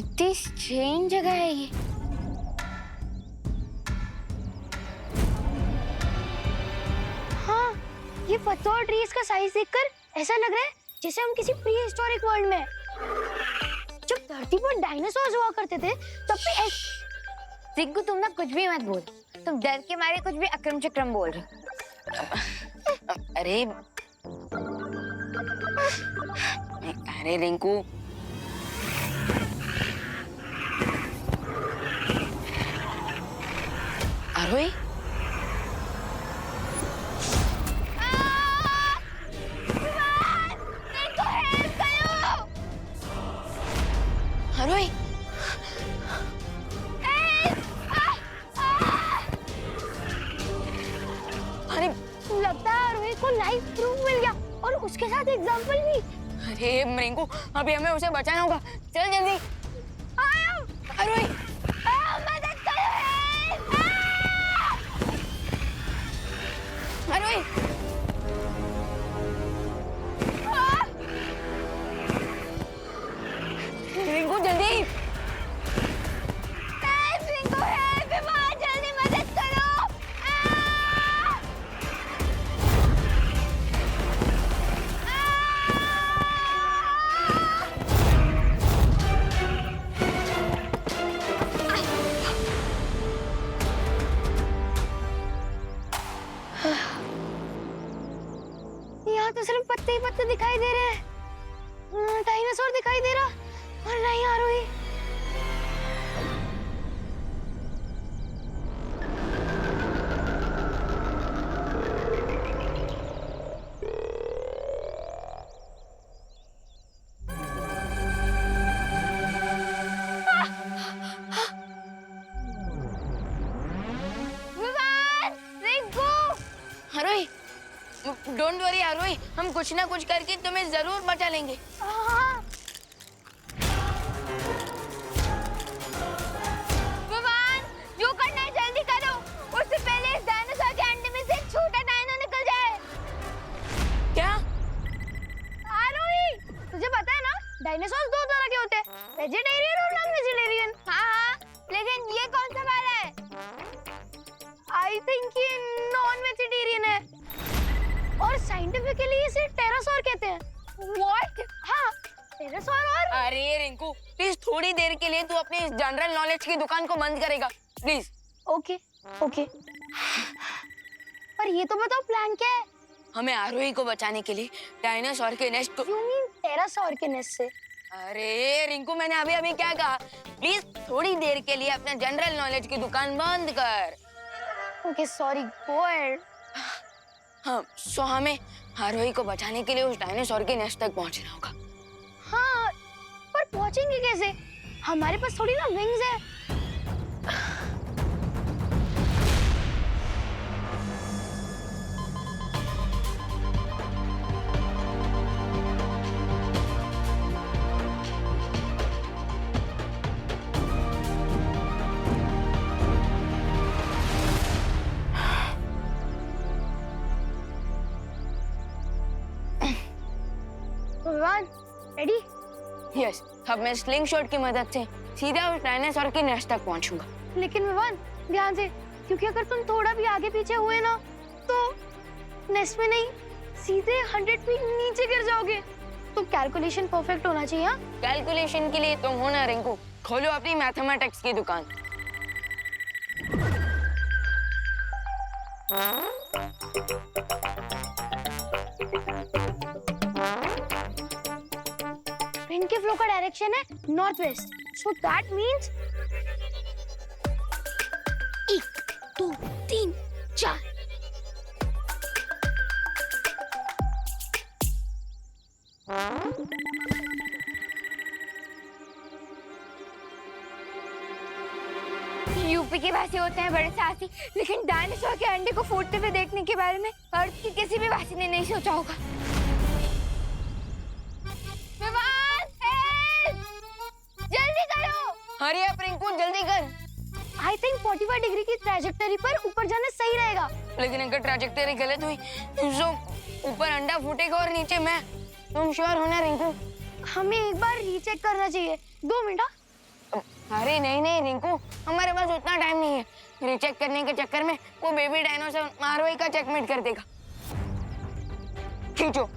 कितनी स्ट्रेंज जगह है ये। हाँ, ये पत्तों और ट्रीज का साइज देखकर ऐसा लग रहा है जैसे हम किसी प्री हिस्टोरिक वर्ल्ड में हैं। जब धरती पर डायनासोर्स हुआ करते थे तब भी रिंकू तुम ना कुछ भी मत बोल, तुम डर के मारे कुछ भी अक्रम चक्रम बोल रहे हो। अरे अरे रिंकू, आरोही आरोही अरे लगता है आरोही को लाइव प्रूफ मिल गया और उसके साथ एग्जांपल भी। अरे रिंकू, अभी हमें उसे बचाना होगा, चल जल्दी। आरोही मदद करो, आरोही रिंकू जल्दी। रिंकू हेल्प, जल्दी मदद करो। यहाँ तो सिर्फ पत्ते ही पत्ते दिखाई दे रहे हैं, डायनासोर दिखाई दे रहा और नहीं आरोही। आरोही डोंट वरी आरोही, हम कुछ ना कुछ करके तुम्हें जरूर बचा लेंगे। विवान, जो करना है जल्दी करो, उससे पहले इस डायनासोर के अंडे में से एक छोटा डायनो निकल जाए। क्या? आरोही, तुझे पता है ना डायनासोर दो तरह के होते हैं, वेजिटेरियन और नॉन वेजिटेरियन। हाँ, लेकिन ये कौन सा वाला है? आई थिंक ये नॉन वेजिटेरियन है और साइंटिफिकली इसे टेरासोर कहते हैं। व्हाट? हाँ, टेरासोर। और अरे रिंकू प्लीज थोड़ी देर के लिए तू अपनी इस जनरल नॉलेज की दुकान को बंद करेगा प्लीज। ओके ओके, पर ये तो बताओ प्लान क्या है? हमें आरोही को बचाने के लिए डायनासोर के नेस्ट को। यू मीन टेरासोर के नेस्ट से? अरे रिंकू, मैंने अभी अभी क्या कहा? प्लीज थोड़ी देर के लिए अपना जनरल नॉलेज की दुकान बंद कर। Okay sorry, go ahead. हाँ, सो हमें आरोही को बचाने के लिए उस डायनासोर के नेस्ट तक पहुंचना होगा। हाँ, पर पहुंचेंगे कैसे? हमारे पास थोड़ी ना विंग्स है। विवान, रेडी? यस, अब मैं स्लिंग शॉट की मदद से सीधा उस डायनासोर के नेस्ट तक पहुंचूंगा। लेकिन विवान ध्यान से, क्योंकि अगर तुम थोड़ा भी आगे पीछे हुए ना तो नेस्ट में नहीं, सीधे 100 फीट नीचे गिर जाओगे। तो कैलकुलेशन परफेक्ट होना चाहिए। हाँ, कैलकुलेशन के लिए तुम हो ना रिंकू, खोलो अपनी मैथमेटिक्स की दुकान। विंड के फ्लो का डायरेक्शन है north west, so that means 1 2 3 4। UP के वासी होते हैं बड़े साहसी, लेकिन डायनासोर के अंडे को फूटते हुए देखने के बारे में अर्थ के किसी भी वासी ने नहीं सोचा होगा। जल्दी करो। हरी अप रिंकू, जल्दी कर। आई थिंक 45 डिग्री की ट्रैजेक्टरी पर ऊपर जाना सही रहेगा। लेकिन अगर ट्रैजेक्टरी गलत हुई तो ऊपर अंडा फूटेगा और नीचे मैं। तुम श्योर हो ना रिंकू? हमें एक बार रीचेक करना चाहिए। 2 मिनट। अरे नहीं नहीं रिंकू, हमारे पास उतना टाइम नहीं है। रीचेक करने के चक्कर में वो बेबी डायनासोर मारोई का चेकमेट कर देगा। खींचो।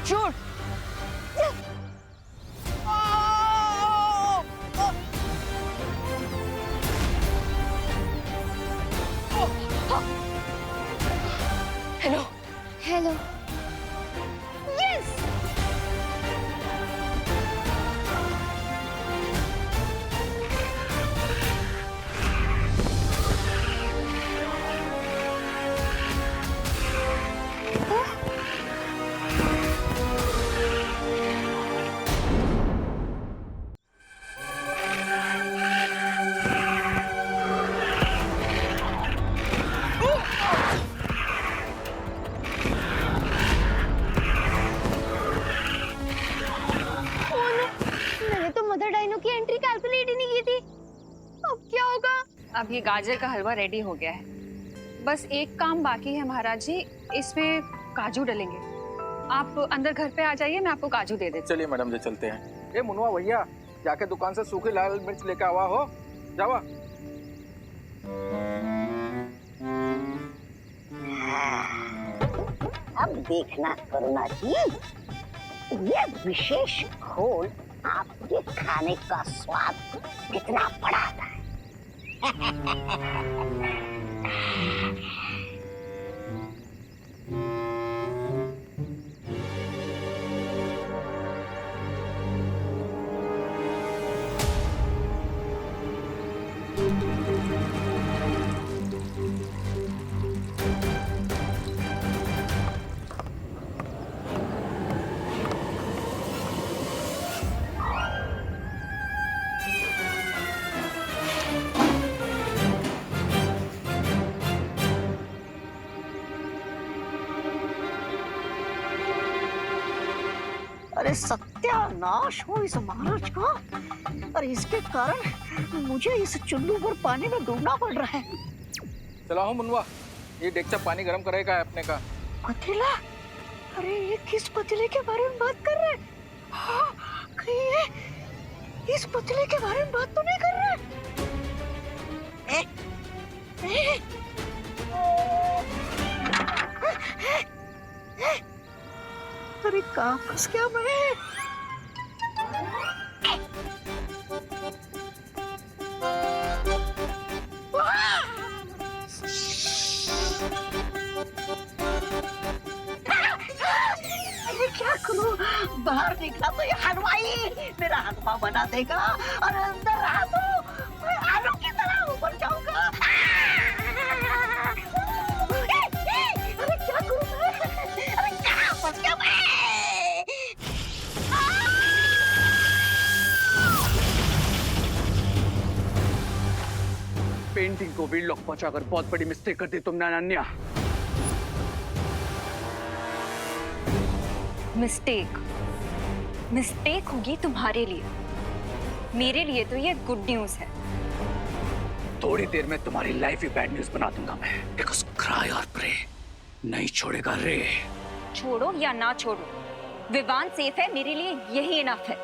शूट। Hello hello. यस। मैंने तो मदर डायनो की एंट्री कैलकुलेट ही नहीं की थी। अब क्या होगा? अब ये गाजर का हलवा रेडी हो गया है। बस एक काम बाकी है महाराज जी, इसमें काजू डलेंगे। आप अंदर घर पे आ जाइए, मैं आपको काजू दे देती चलिए मैडम जी चलते हैं। ए मुनवा भैया, जाके दुकान से सूखी लाल मिर्च लेके आवा हो, जावा। अब देखना करुणा जी, ये विशेष घोल आपके खाने का स्वाद कितना बढ़ाता है। अरे सत्यानाश हो इस महाराज का। और इसके कारण मुझे इस चुल्लू पर पानी में डूबना पड़ रहा है। चला हो मुनवा, ये डेक्चा पानी गरम करेगा अपने का। पतीला? अरे ये किस पतीले के बारे में बात कर रहे हैं? हाँ, कहीं ये इस पतीले के बारे में बात तो नहीं कर रहे? ए, ए, अरे कहाँ फंस गया मैं? अरे क्या करूं? बाहर निकला तो ये हलवाई मेरा हलवा बना देगा और अंदर रहा तो मैं आलू की तरह ऊपर जाऊंगा। अरे क्या करूं मैं? अरे कहाँ फंस गया मैं? पेंटिंग को वील लॉक पहुंचाकर बहुत बड़ी मिस्टेक कर दी तुमने अनन्या। मिस्टेक होगी तुम्हारे लिए, मेरे लिए तो ये गुड न्यूज है। थोड़ी देर में तुम्हारी लाइफ ही बैड न्यूज बना दूंगा मैं। बिकॉज़ क्राई और प्रे नहीं छोड़ेगा रे। छोड़ो या ना छोड़ो, विवान सेफ है, मेरे लिए यही इनफ है।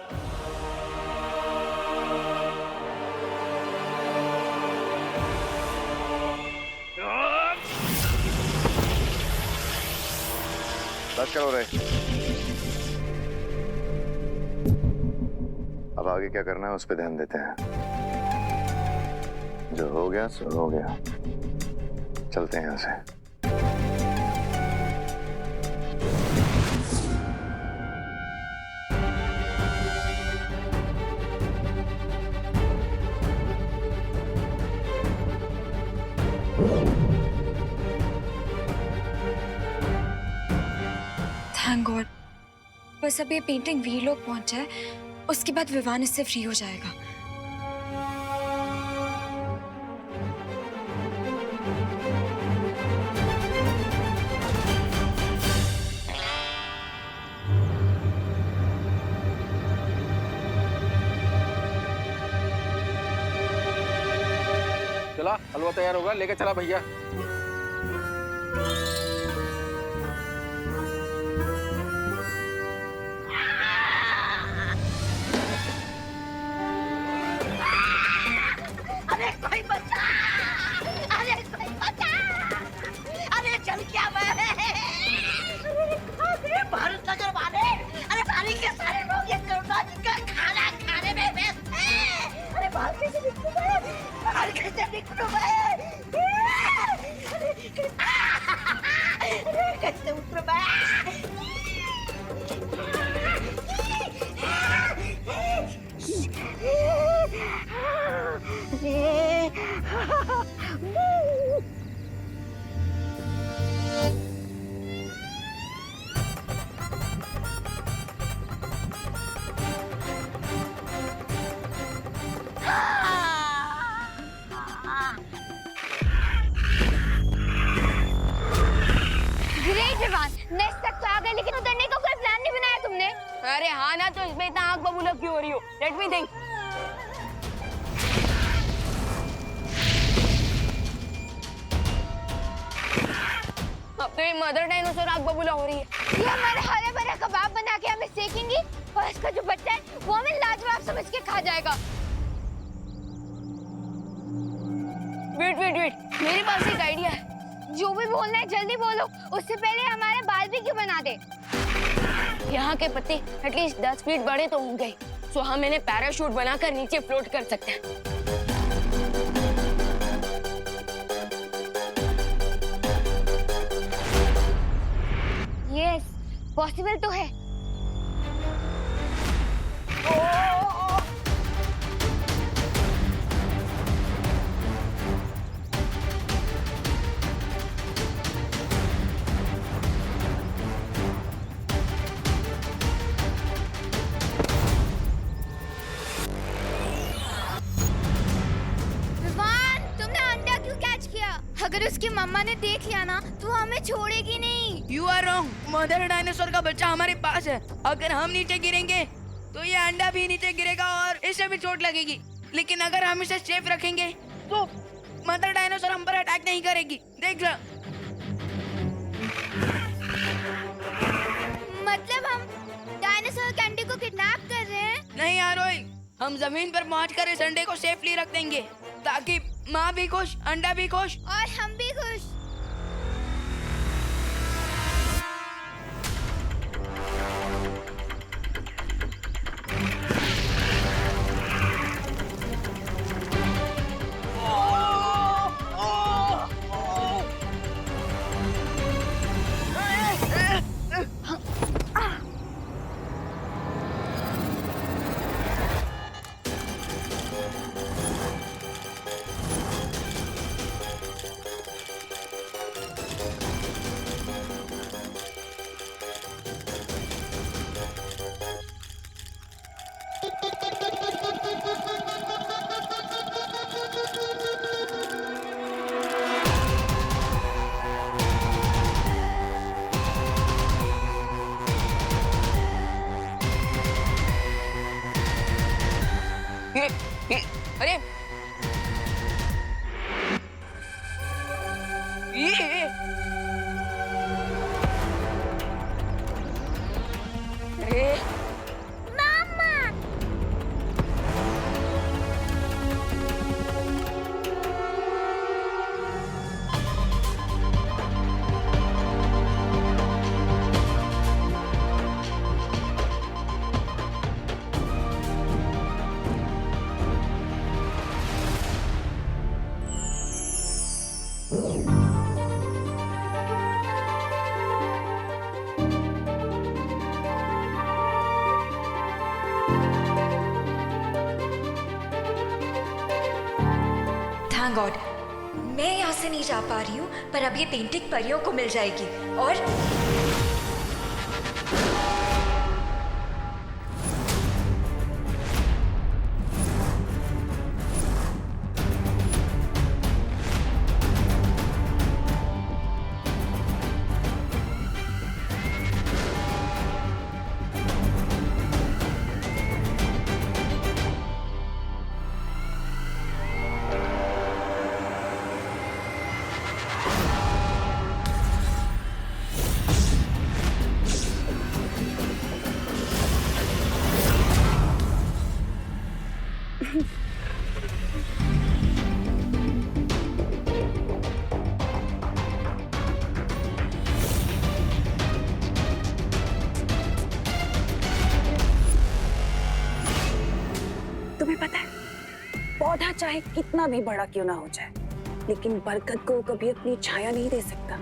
बस करो रे। अब आगे क्या करना है उस पर ध्यान देते हैं। जो हो गया सो हो गया, चलते हैं यहाँ से। थैंक गॉड, बस अब ये पेंटिंग वी लोग पहुंच जाए, उसके बाद विवान इससे फ्री हो जाएगा। चला हलवा तैयार होगा, लेके चला भैया। विवान, नेक्स्ट तक तो आ गए लेकिन उतरने का कोई प्लान नहीं बनाया तुमने। अरे हाँ ना, तो इसमें इतना आग बबूला क्यों हो रही हो? Let me think. अब तो ये मदर डायनासोर आग बबूला हो रही है। ये हमारे हरे भरे कबाब बना के हमें सेकेंगी और इसका जो बच्चा है वो हमें लाजवाब समझ के खा जाएगा। वेट वेट वेट, मेरे पास एक आइडिया है। जो भी बोलना है जल्दी बोलो, उससे पहले हमारे बारबेक्यू बना दे। यहाँ के पत्ते एटलीस्ट 10 फीट बड़े तो होंगे, सो हम इन्हें पैराशूट बनाकर नीचे फ्लोट कर सकते हैं। यस, पॉसिबल तो है। विवान, तुमने अंडा क्यों कैच किया? अगर उसकी मम्मा ने देख लिया ना तो हमें छोड़ेगी नहीं। You are wrong. Mother dinosaur का बच्चा हमारे पास है। अगर हम नीचे गिरेंगे तो ये अंडा भी नीचे गिरेगा और इसे भी चोट लगेगी। लेकिन अगर हम इसे सेफ रखेंगे तो मदर डायनासोर हम पर अटैक नहीं करेगी। देख लो। मतलब हम डायनासोर कैंडी को किडनैप कर रहे हैं? नहीं आरोही, हम जमीन पर पहुंचकर इस अंडे को सेफली रख देंगे ताकि माँ भी खुश, अंडा भी खुश और हम भी खुश। अरे ये अरे थैंक गॉड, मैं यहाँ से नहीं जा पा रही हूँ, पर अब ये पेंटिंग परियों को मिल जाएगी। और तुम्हें पता है, पौधा चाहे कितना भी बड़ा क्यों ना हो जाए, लेकिन बरगद को कभी अपनी छाया नहीं दे सकता।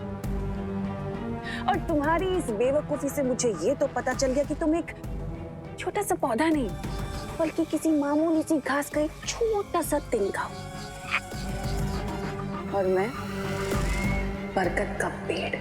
और तुम्हारी इस बेवकूफी से मुझे ये तो पता चल गया कि तुम एक छोटा सा पौधा नहीं, बल्कि किसी मामूली सी घास का एक छोटा सा तिनका हो। और मैं बरगद का पेड़।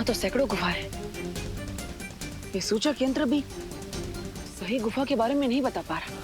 तो सैकड़ों गुफा है। ये सूचक यंत्र भी सही गुफा के बारे में नहीं बता पा रहा।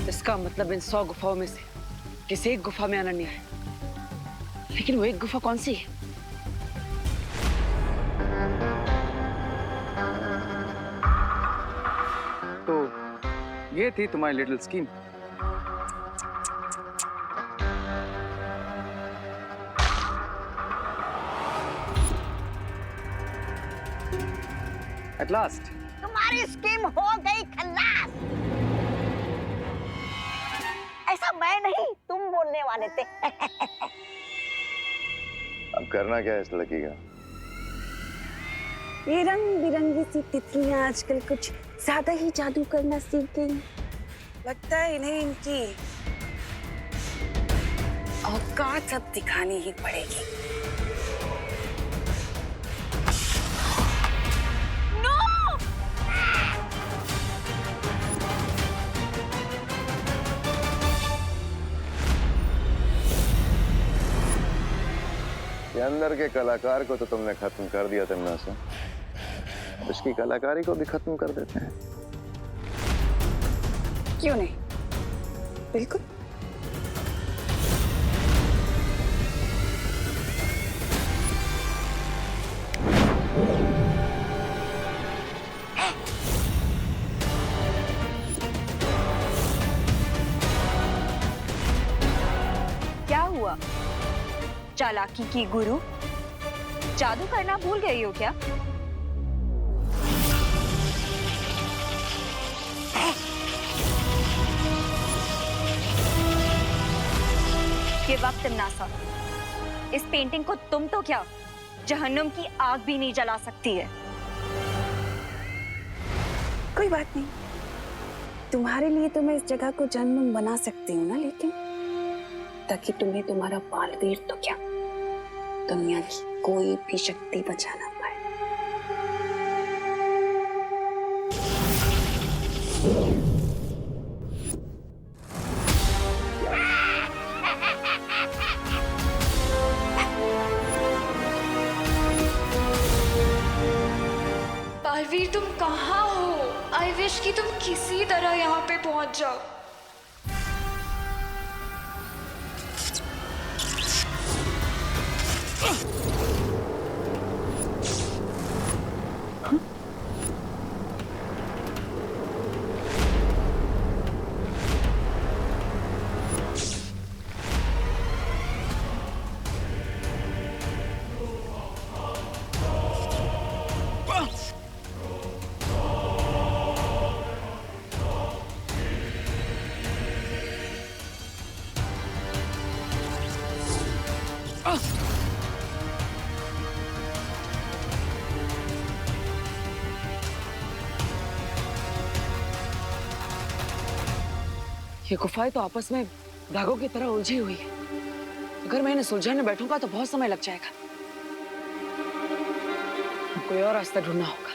इसका मतलब इन 100 गुफाओं में से किसी एक गुफा में अनन्या है, लेकिन वो एक गुफा कौन सी है? तो ये थी तुम्हारी लिटिल स्कीम। एट लास्ट तुम्हारी स्कीम हो गई खल्लास। ऐसा मैं नहीं, तुम बोलने वाले थे। अब करना क्या है इस लड़की का? ये रंग बिरंगी सी तितलियां आजकल कुछ ज्यादा ही जादू करना सीख गई। लगता है इन्हें इनकी औकात अब दिखानी ही पड़ेगी। ये अंदर के कलाकार को तो तुमने खत्म कर दिया तन्ना से, उसकी कलाकारी को भी खत्म कर देते हैं। क्यों नहीं? बिल्कुल। क्या हुआ चालाकी की गुरु? जादू करना भूल गई हो क्या? ये वक्त नासा, इस पेंटिंग को तुम तो क्या जहन्नुम की आग भी नहीं जला सकती है। कोई बात नहीं, तुम्हारे लिए तो मैं इस जगह को जन्म बना सकती हूँ ना, लेकिन ताकि तुम्हें तुम्हारा बालवीर तो क्या दुनिया की कोई भी शक्ति बचा ना पाए। बालवीर तुम कहाँ हो? आई विश कि तुम किसी तरह यहाँ पे पहुंच जाओ। ये गुफाएं तो आपस में धागों की तरह उलझी हुई है। अगर मैं इन्हें सुलझाने बैठूंगा तो बहुत समय लग जाएगा। कोई और रास्ता ढूंढना होगा।